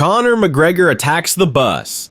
Conor McGregor attacks the bus.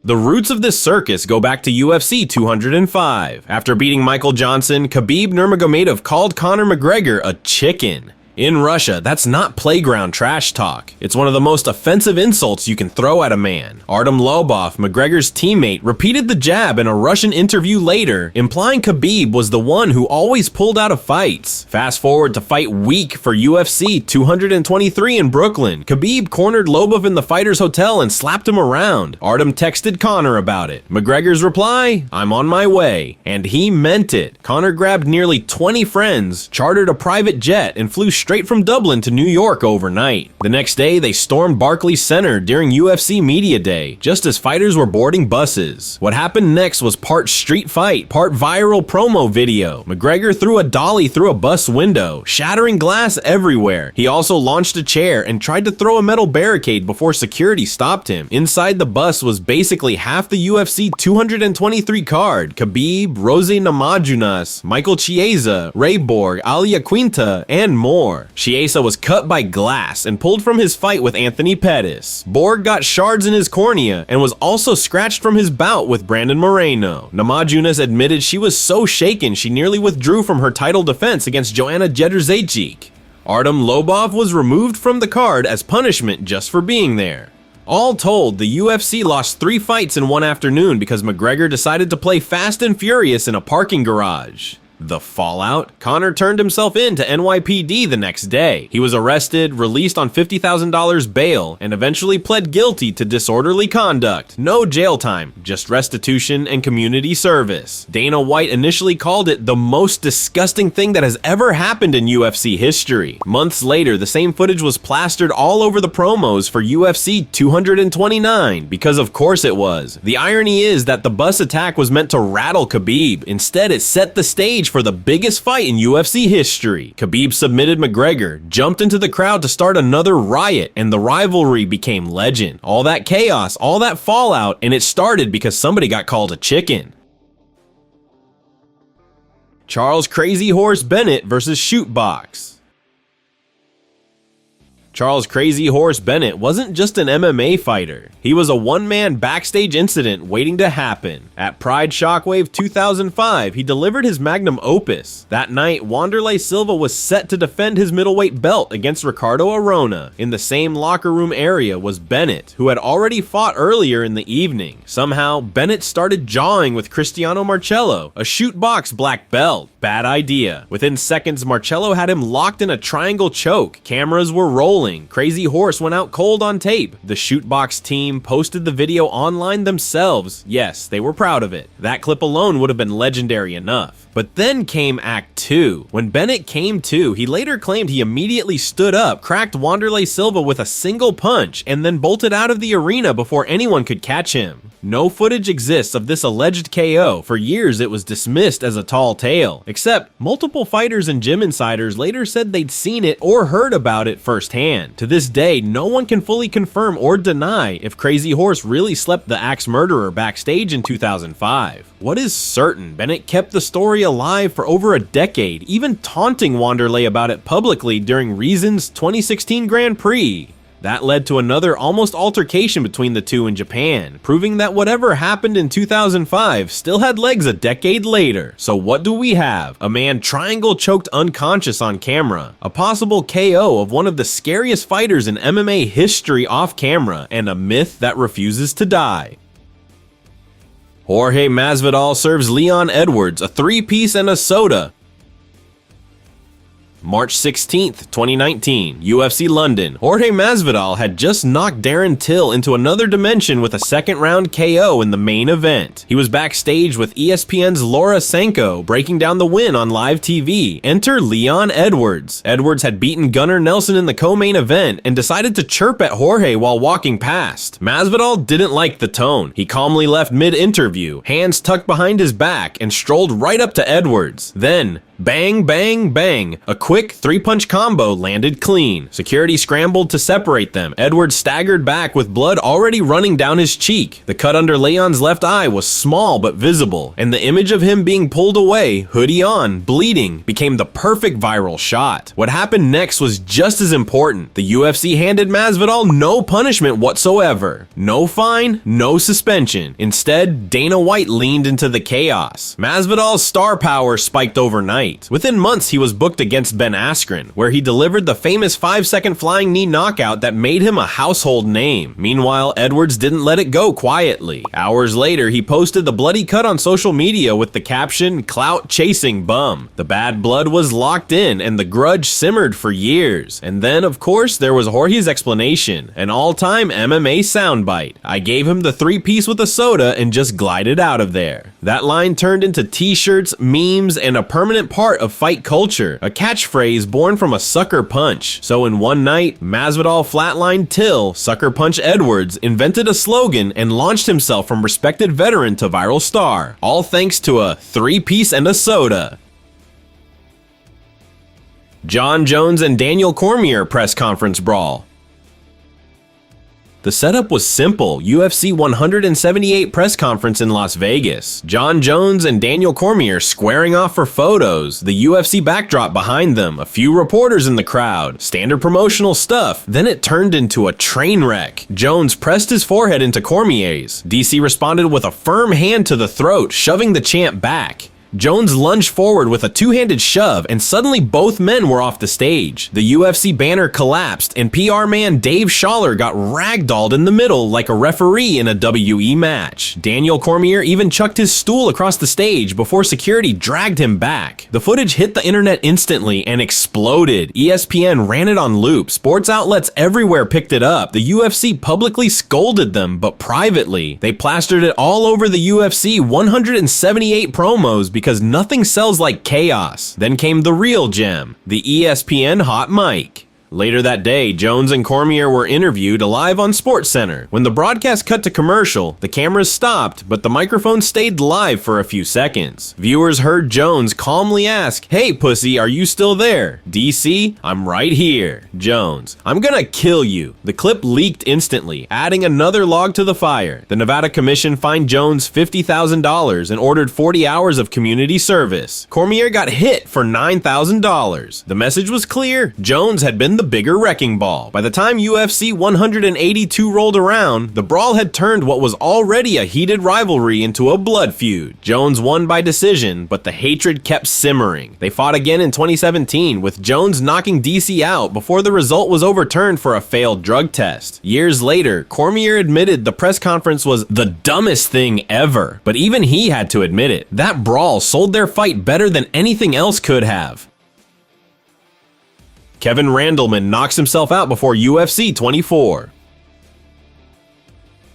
The roots of this circus go back to UFC 205. After beating Michael Johnson, Khabib Nurmagomedov called Conor McGregor a chicken. In Russia, that's not playground trash talk. It's one of the most offensive insults you can throw at a man. Artem Lobov, McGregor's teammate, repeated the jab in a Russian interview later, implying Khabib was the one who always pulled out of fights. Fast forward to fight week for UFC 223 in Brooklyn. Khabib cornered Lobov in the fighter's hotel and slapped him around. Artem texted Conor about it. McGregor's reply, "I'm on my way." And he meant it. Conor grabbed nearly 20 friends, chartered a private jet, and flew straight from Dublin to New York overnight. The next day, they stormed Barclays Center during UFC Media Day, just as fighters were boarding buses. What happened next was part street fight, part viral promo video. McGregor threw a dolly through a bus window, shattering glass everywhere. He also launched a chair and tried to throw a metal barricade before security stopped him. Inside the bus was basically half the UFC 223 card: Khabib, Rose Namajunas, Michael Chiesa, Ray Borg, Ali Aquinta, and more. Chiesa was cut by glass and pulled from his fight with Anthony Pettis. Borg got shards in his cornea and was also scratched from his bout with Brandon Moreno. Namajunas admitted she was so shaken she nearly withdrew from her title defense against Joanna Jedrzejczyk. Artem Lobov was removed from the card as punishment just for being there. All told, the UFC lost 3 fights in one afternoon because McGregor decided to play fast and furious in a parking garage. The fallout? Conor turned himself in to NYPD the next day. He was arrested, released on $50,000 bail, and eventually pled guilty to disorderly conduct. No jail time, just restitution and community service. Dana White initially called it the most disgusting thing that has ever happened in UFC history. Months later, the same footage was plastered all over the promos for UFC 229, because of course it was. The irony is that the bus attack was meant to rattle Khabib. Instead, it set the stage for the biggest fight in UFC history. Khabib submitted McGregor, jumped into the crowd to start another riot, and the rivalry became legend. All that chaos, all that fallout, and it started because somebody got called a chicken. Charles Crazy Horse Bennett versus Shoot Box. Charles Crazy Horse Bennett wasn't just an MMA fighter. He was a one-man backstage incident waiting to happen. At Pride Shockwave 2005, he delivered his magnum opus. That night, Wanderlei Silva was set to defend his middleweight belt against Ricardo Arona. In the same locker room area was Bennett, who had already fought earlier in the evening. Somehow, Bennett started jawing with Cristiano Marcello, a shoot box black belt. Bad idea. Within seconds, Marcello had him locked in a triangle choke. Cameras were rolling. Crazy Horse went out cold on tape. The Shootbox team posted the video online themselves. Yes, they were proud of it. That clip alone would have been legendary enough. But then came Act 2. When Bennett came to, he later claimed he immediately stood up, cracked Wanderlei Silva with a single punch, and then bolted out of the arena before anyone could catch him. No footage exists of this alleged KO. For years, it was dismissed as a tall tale. Except, multiple fighters and gym insiders later said they'd seen it or heard about it firsthand. To this day, no one can fully confirm or deny if Crazy Horse really slept the axe murderer backstage in 2005. What is certain, Bennett kept the story alive for over a decade, even taunting Wanderlei about it publicly during Reason's 2016 Grand Prix. That led to another almost altercation between the two in Japan, proving that whatever happened in 2005 still had legs a decade later. So what do we have? A man triangle choked unconscious on camera, a possible KO of one of the scariest fighters in MMA history off camera, and a myth that refuses to die. Jorge Masvidal serves Leon Edwards a 3-piece and a soda. March 16th, 2019, UFC London. Jorge Masvidal had just knocked Darren Till into another dimension with a second-round KO in the main event. He was backstage with ESPN's Laura Sanko, breaking down the win on live TV. Enter Leon Edwards. Edwards had beaten Gunnar Nelson in the co-main event and decided to chirp at Jorge while walking past. Masvidal didn't like the tone. He calmly left mid-interview, hands tucked behind his back, and strolled right up to Edwards. Then, Bang, bang, bang. A quick three-punch combo landed clean. Security scrambled to separate them. Edwards staggered back with blood already running down his cheek. The cut under Leon's left eye was small but visible, and the image of him being pulled away, hoodie on, bleeding, became the perfect viral shot. What happened next was just as important. The UFC handed Masvidal no punishment whatsoever. No fine, no suspension. Instead, Dana White leaned into the chaos. Masvidal's star power spiked overnight. Within months, he was booked against Ben Askren, where he delivered the famous 5-second flying knee knockout that made him a household name. Meanwhile, Edwards didn't let it go quietly. Hours later, he posted the bloody cut on social media with the caption, "Clout chasing bum." The bad blood was locked in, and the grudge simmered for years. And then, of course, there was Jorge's explanation, an all-time MMA soundbite. "I gave him the 3-piece with a soda and just glided out of there." That line turned into t-shirts, memes, and a permanent part of fight culture, a catchphrase born from a sucker punch. So in one night, Masvidal flatlined Till, sucker punch Edwards, invented a slogan, and launched himself from respected veteran to viral star, all thanks to a 3-piece and a soda. Jon Jones and Daniel Cormier press conference brawl. The setup was simple. UFC 178 press conference in Las Vegas. Jon Jones and Daniel Cormier squaring off for photos, the UFC backdrop behind them, a few reporters in the crowd, standard promotional stuff. Then it turned into a train wreck. Jones pressed his forehead into Cormier's. DC responded with a firm hand to the throat, shoving the champ back. Jones lunged forward with a two-handed shove, and suddenly both men were off the stage. The UFC banner collapsed, and PR man Dave Schaller got ragdolled in the middle like a referee in a WE match. Daniel Cormier even chucked his stool across the stage before security dragged him back. The footage hit the internet instantly and exploded. ESPN ran it on loop. Sports outlets everywhere picked it up. The UFC publicly scolded them, but privately. They plastered it all over the UFC 178 promos because nothing sells like chaos. Then came the real gem, the ESPN hot mic. Later that day, Jones and Cormier were interviewed live on SportsCenter. When the broadcast cut to commercial, the cameras stopped, but the microphone stayed live for a few seconds. Viewers heard Jones calmly ask, "Hey pussy, are you still there?" DC, "I'm right here." Jones, "I'm gonna kill you." The clip leaked instantly, adding another log to the fire. The Nevada Commission fined Jones $50,000 and ordered 40 hours of community service. Cormier got hit for $9,000. The message was clear. Jones had been the bigger wrecking ball. By the time UFC 182 rolled around, the brawl had turned what was already a heated rivalry into a blood feud. Jones won by decision, but the hatred kept simmering. They fought again in 2017, with Jones knocking DC out before the result was overturned for a failed drug test. Years later, Cormier admitted the press conference was the dumbest thing ever, but even he had to admit it. That brawl sold their fight better than anything else could have. Kevin Randleman knocks himself out before UFC 24.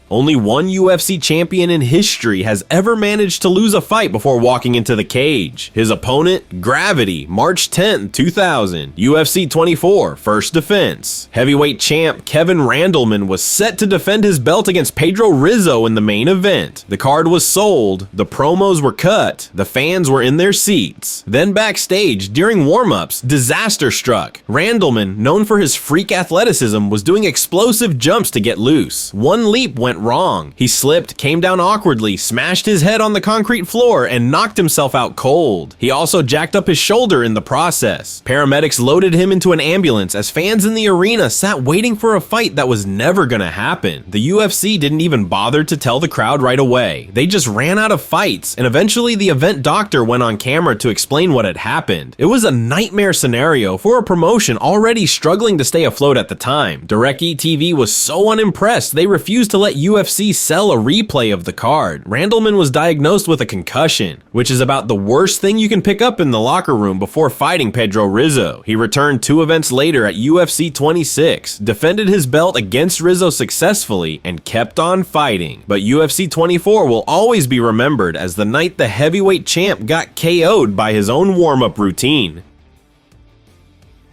Only one UFC champion in history has ever managed to lose a fight before walking into the cage. His opponent, Gravity, March 10, 2000. UFC 24, first defense. Heavyweight champ Kevin Randleman was set to defend his belt against Pedro Rizzo in the main event. The card was sold, the promos were cut, the fans were in their seats. Then backstage, during warm-ups, disaster struck. Randleman, known for his freak athleticism, was doing explosive jumps to get loose. One leap went wrong. He slipped, came down awkwardly, smashed his head on the concrete floor, and knocked himself out cold. He also jacked up his shoulder in the process. Paramedics loaded him into an ambulance as fans in the arena sat waiting for a fight that was never gonna happen. The UFC didn't even bother to tell the crowd right away. They just ran out of fights, and eventually the event doctor went on camera to explain what had happened. It was a nightmare scenario for a promotion already struggling to stay afloat at the time. DirecTV was so unimpressed they refused to let UFC sell a replay of the card. Randleman was diagnosed with a concussion, which is about the worst thing you can pick up in the locker room before fighting Pedro Rizzo. He returned 2 events later at UFC 26, defended his belt against Rizzo successfully, and kept on fighting. But UFC 24 will always be remembered as the night the heavyweight champ got KO'd by his own warm-up routine.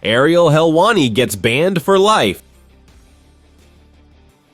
ARIEL Helwani gets banned for life.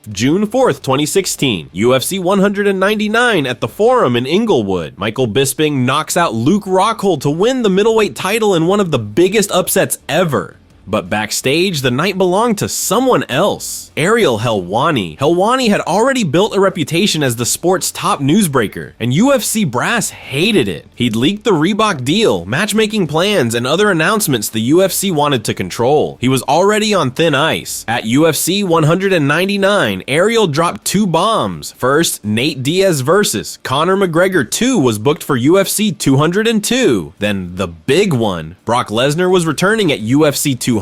June 4th, 2016, UFC 199 at the Forum in Inglewood. Michael Bisping knocks out Luke Rockhold to win the middleweight title in one of the biggest upsets ever. But backstage, the night belonged to someone else. ARIEL HELWANI. HELWANI had already built a reputation as the sport's top newsbreaker, and UFC brass hated it. He'd leaked the Reebok deal, matchmaking plans, and other announcements the UFC wanted to control. He was already on thin ice. At UFC 199, ARIEL dropped 2 bombs. First, Nate Diaz versus Conor McGregor 2 was booked for UFC 202. Then the big one, Brock Lesnar was returning at UFC 200.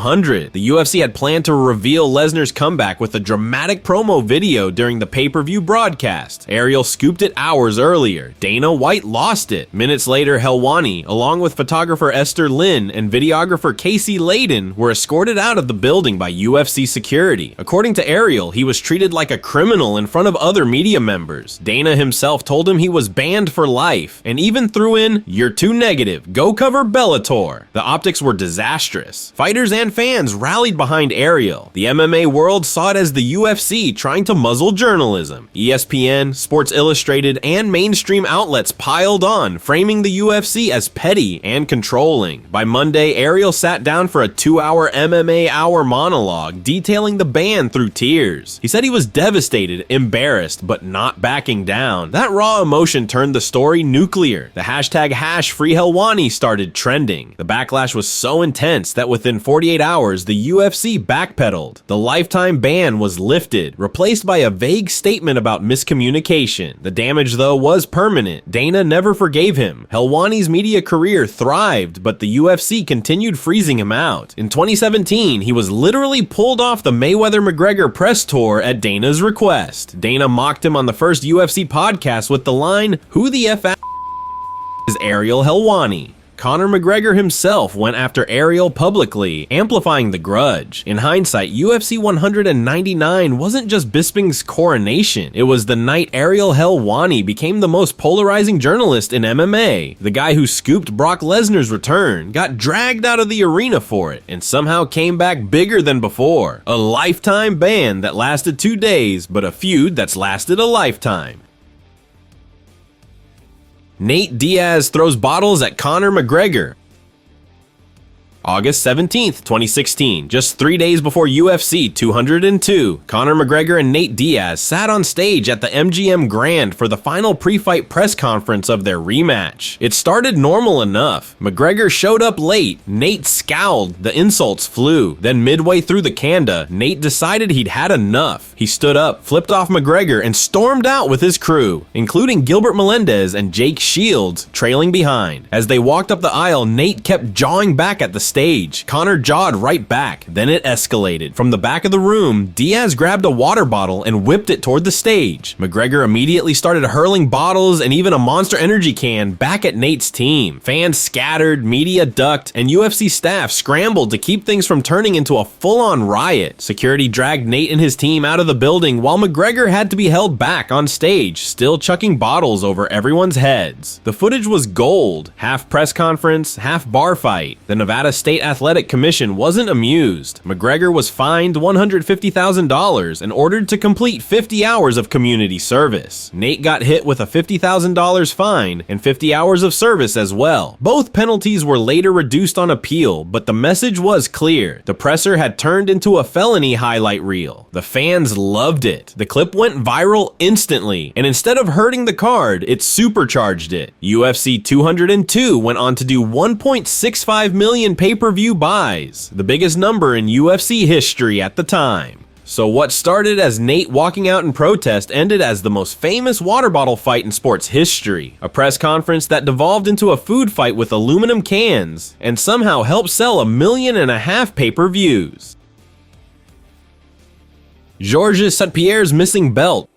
The UFC had planned to reveal Lesnar's comeback with a dramatic promo video during the pay-per-view broadcast. ARIEL scooped it hours earlier. Dana White lost it. Minutes later, HELWANI, along with photographer Esther Lynn and videographer Casey Layden, were escorted out of the building by UFC security. According to ARIEL, he was treated like a criminal in front of other media members. Dana himself told him he was banned for life, and even threw in, "You're too negative, go cover Bellator." The optics were disastrous. Fighters and fans rallied behind ARIEL. The MMA world saw it as the UFC trying to muzzle journalism. ESPN, Sports Illustrated, and mainstream outlets piled on, framing the UFC as petty and controlling. By Monday, ARIEL sat down for a 2-hour MMA hour monologue detailing the ban through tears. He said he was devastated, embarrassed, but not backing down. That raw emotion turned the story nuclear. The hashtag #FreeHelwani started trending. The backlash was so intense that within 48 hours, the UFC backpedaled. The lifetime ban was lifted, replaced by a vague statement about miscommunication. The damage, though, was permanent. Dana never forgave him. HELWANI's media career thrived, but the UFC continued freezing him out. In 2017, he was literally pulled off the Mayweather-McGregor press tour at Dana's request. Dana mocked him on the first UFC podcast with the line, "Who the F is ARIEL HELWANI?" Conor McGregor himself went after ARIEL publicly, amplifying the grudge. In hindsight, UFC 199 wasn't just Bisping's coronation. It was the night ARIEL HELWANI became the most polarizing journalist in MMA. The guy who scooped Brock Lesnar's return, got dragged out of the arena for it, and somehow came back bigger than before. A lifetime ban that lasted 2 days, but a feud that's lasted a lifetime. Nate Diaz throws bottles at Conor McGregor. August 17th, 2016, just 3 days before UFC 202, Conor McGregor and Nate Diaz sat on stage at the MGM Grand for the final pre-fight press conference of their rematch. It started normal enough. McGregor showed up late, Nate scowled, the insults flew. Then midway through the kanda, Nate decided he'd had enough. He stood up, flipped off McGregor, and stormed out with his crew, including Gilbert Melendez and Jake Shields, trailing behind. As they walked up the aisle, Nate kept jawing back at the stage. Conor jawed right back, then it escalated. From the back of the room, Diaz grabbed a water bottle and whipped it toward the stage. McGregor immediately started hurling bottles and even a Monster Energy can back at Nate's team. Fans scattered, media ducked, and UFC staff scrambled to keep things from turning into a full-on riot. Security dragged Nate and his team out of the building while McGregor had to be held back on stage, still chucking bottles over everyone's heads. The footage was gold, half press conference, half bar fight. The Nevada State Athletic Commission wasn't amused. McGregor was fined $150,000 and ordered to complete 50 hours of community service. Nate got hit with a $50,000 fine and 50 hours of service as well. Both penalties were later reduced on appeal, but the message was clear. The presser had turned into a felony highlight reel. The fans loved it. The clip went viral instantly, and instead of hurting the card, it supercharged it. UFC 202 went on to do 1.65 million pay-per-view buys, the biggest number in UFC history at the time. So what started as Nate walking out in protest ended as the most famous water bottle fight in sports history, a press conference that devolved into a food fight with aluminum cans, and somehow helped sell 1.5 million pay-per-views. Georges St-Pierre's missing belt.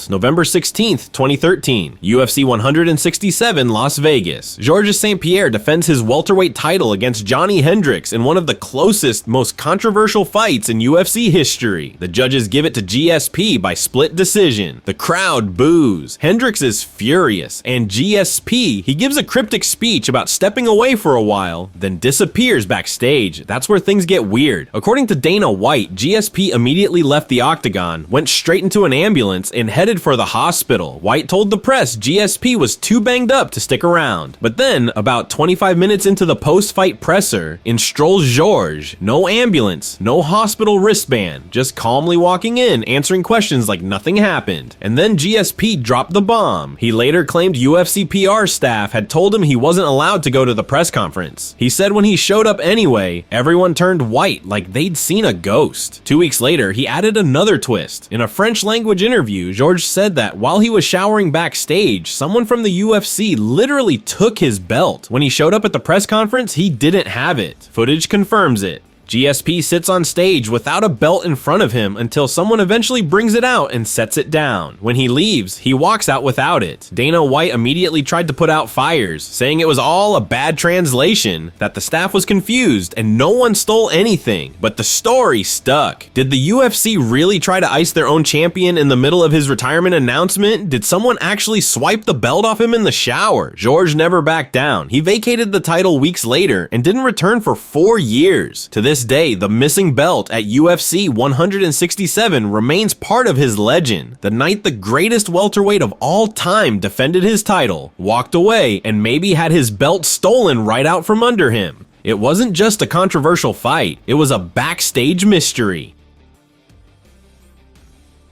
belt. November 16th, 2013, UFC 167, Las Vegas. Georges St-Pierre defends his welterweight title against Johnny Hendricks in one of the closest, most controversial fights in UFC history. The judges give it to GSP by split decision. The crowd boos. Hendricks is furious, and GSP, he gives a cryptic speech about stepping away for a while, then disappears backstage. That's where things get weird. According to Dana White, GSP immediately left the octagon, went straight into an ambulance, and headed for the hospital. White told the press GSP was too banged up to stick around. But then, about 25 minutes into the post-fight presser, in strolls George. No ambulance, no hospital wristband, just calmly walking in, answering questions like nothing happened. And then GSP dropped the bomb. He later claimed UFC PR staff had told him he wasn't allowed to go to the press conference. He said when he showed up anyway, everyone turned white like they'd seen a ghost. 2 weeks later, he added another twist. In a French language interview, George said that while he was showering backstage, someone from the UFC literally took his belt. When he showed up at the press conference, he didn't have it. Footage confirms it. GSP sits on stage without a belt in front of him until someone eventually brings it out and sets it down. When he leaves, he walks out without it. Dana White immediately tried to put out fires, saying it was all a bad translation, that the staff was confused, and no one stole anything. But the story stuck. Did the UFC really try to ice their own champion in the middle of his retirement announcement? Did someone actually swipe the belt off him in the shower? George never backed down. He vacated the title weeks later and didn't return for 4 years. To this day, the missing belt at UFC 167 remains part of his legend. The night the greatest welterweight of all time defended his title, walked away, and maybe had his belt stolen right out from under him. It wasn't just a controversial fight, it was a backstage mystery.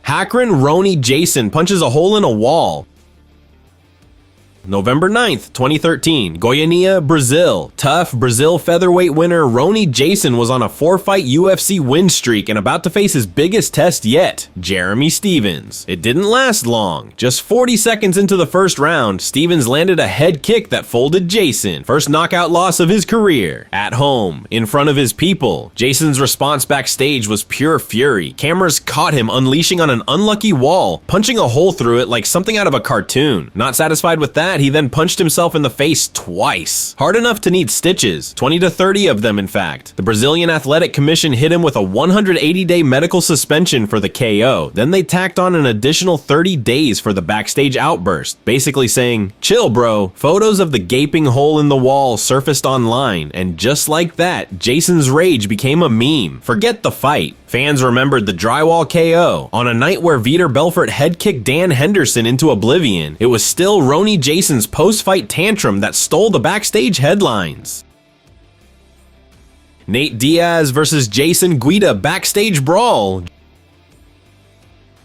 HACRAN RONY Jason punches a hole in a wall. November 9th, 2013, Goiânia, Brazil. Tough Brazil featherweight winner RONY Jason was on a 4-fight UFC win streak and about to face his biggest test yet, Jeremy Stephens. It didn't last long. Just 40 seconds into the first round, Stephens landed a head kick that folded Jason. First knockout loss of his career. At home, in front of his people. Jason's response backstage was pure fury. Cameras caught him unleashing on an unlucky wall, punching a hole through it like something out of a cartoon. Not satisfied with that, he then punched himself in the face twice. Hard enough to need stitches, 20 to 30 of them in fact. The Brazilian Athletic Commission hit him with a 180-day medical suspension for the KO. Then they tacked on an additional 30 days for the backstage outburst, basically saying, "Chill bro." Photos of the gaping hole in the wall surfaced online, and just like that, Jason's rage became a meme. Forget the fight. Fans remembered the drywall KO. On a night where Vitor Belfort head-kicked Dan Henderson into oblivion, it was still RONY Jason's post-fight tantrum that stole the backstage headlines. Nate Diaz versus Jason GUIDA backstage brawl.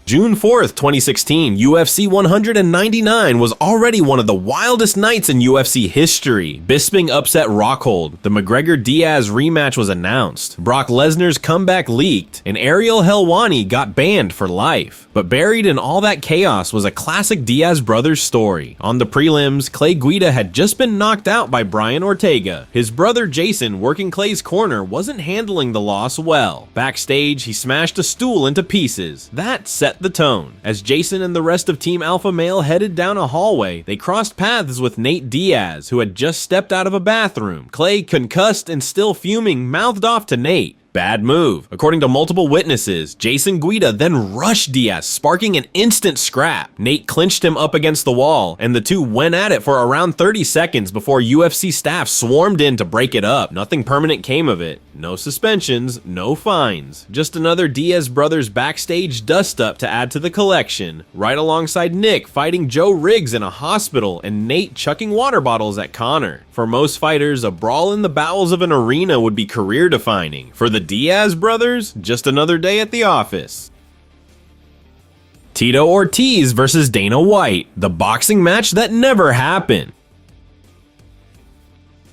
June 4th, 2016, UFC 199 was already one of the wildest nights in UFC history. Bisping upset Rockhold. The McGregor-Diaz rematch was announced. Brock Lesnar's comeback leaked, and ARIEL Helwani got banned for life. But buried in all that chaos was a classic Diaz brothers story. On the prelims, Clay Guida had just been knocked out by Brian Ortega. His brother Jason, working Clay's corner, wasn't handling the loss well. Backstage, he smashed a stool into pieces. That set the tone. As Jason and the rest of Team Alpha Male headed down a hallway, they crossed paths with Nate Diaz, who had just stepped out of a bathroom. Clay, concussed and still fuming, mouthed off to Nate. Bad move. According to multiple witnesses, Jason GUIDA then rushed Diaz, sparking an instant scrap. Nate clinched him up against the wall, and the two went at it for around 30 seconds before UFC staff swarmed in to break it up. Nothing permanent came of it. No suspensions, no fines. Just another Diaz brothers backstage dust-up to add to the collection, right alongside Nick fighting Joe Riggs in a hospital and Nate chucking water bottles at Conor. For most fighters, a brawl in the bowels of an arena would be career-defining. For the Diaz brothers, just another day at the office. Tito Ortiz versus Dana White, the boxing match that never happened.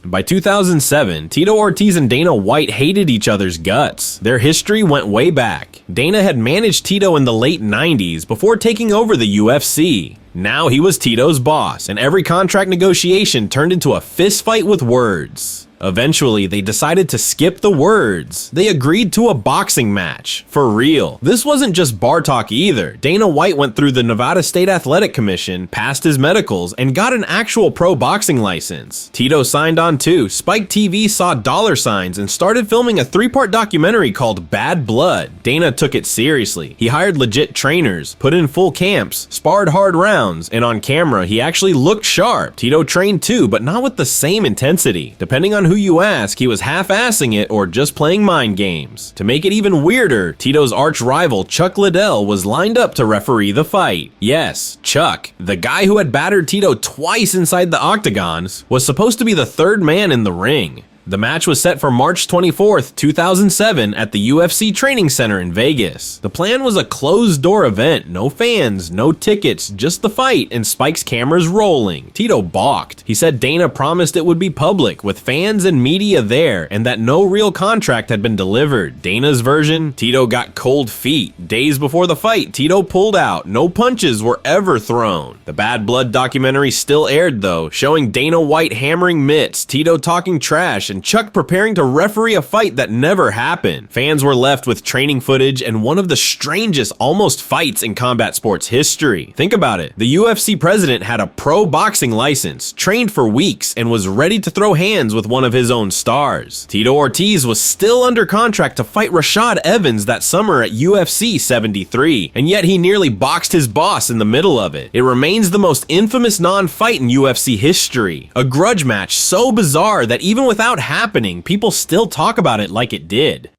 By 2007, Tito Ortiz and Dana White hated each other's guts. Their history went way back. Dana had managed Tito in the late 90s before taking over the UFC. Now he was Tito's boss, and every contract negotiation turned into a fistfight with words. Eventually, they decided to skip the words. They agreed to a boxing match. For real. This wasn't just bar talk either. Dana White went through the Nevada State Athletic Commission, passed his medicals, and got an actual pro boxing license. Tito signed on too. Spike TV saw dollar signs and started filming a 3-part documentary called Bad Blood. Dana took it seriously. He hired legit trainers, put in full camps, sparred hard rounds, and on camera, he actually looked sharp. Tito trained too, but not with the same intensity. Depending on who you ask, he was half-assing it or just playing mind games. To make it even weirder, Tito's arch rival Chuck Liddell was lined up to referee the fight. Yes, Chuck, the guy who had battered Tito twice inside the octagons, was supposed to be the third man in the ring. The match was set for March 24th, 2007 at the UFC Training Center in Vegas. The plan was a closed-door event, no fans, no tickets, just the fight and Spike's cameras rolling. Tito balked. He said Dana promised it would be public, with fans and media there, and that no real contract had been delivered. Dana's version? Tito got cold feet. Days before the fight, Tito pulled out. No punches were ever thrown. The Bad Blood documentary still aired though, showing Dana White hammering mitts, Tito talking trash, and Chuck preparing to referee a fight that never happened. Fans were left with training footage and one of the strangest almost fights in combat sports history. Think about it. The UFC president had a pro boxing license, trained for weeks, and was ready to throw hands with one of his own stars. Tito Ortiz was still under contract to fight Rashad Evans that summer at UFC 73, and yet he nearly boxed his boss in the middle of it. It remains the most infamous non-fight in UFC history. A grudge match so bizarre that even without happening, people still talk about it like it did.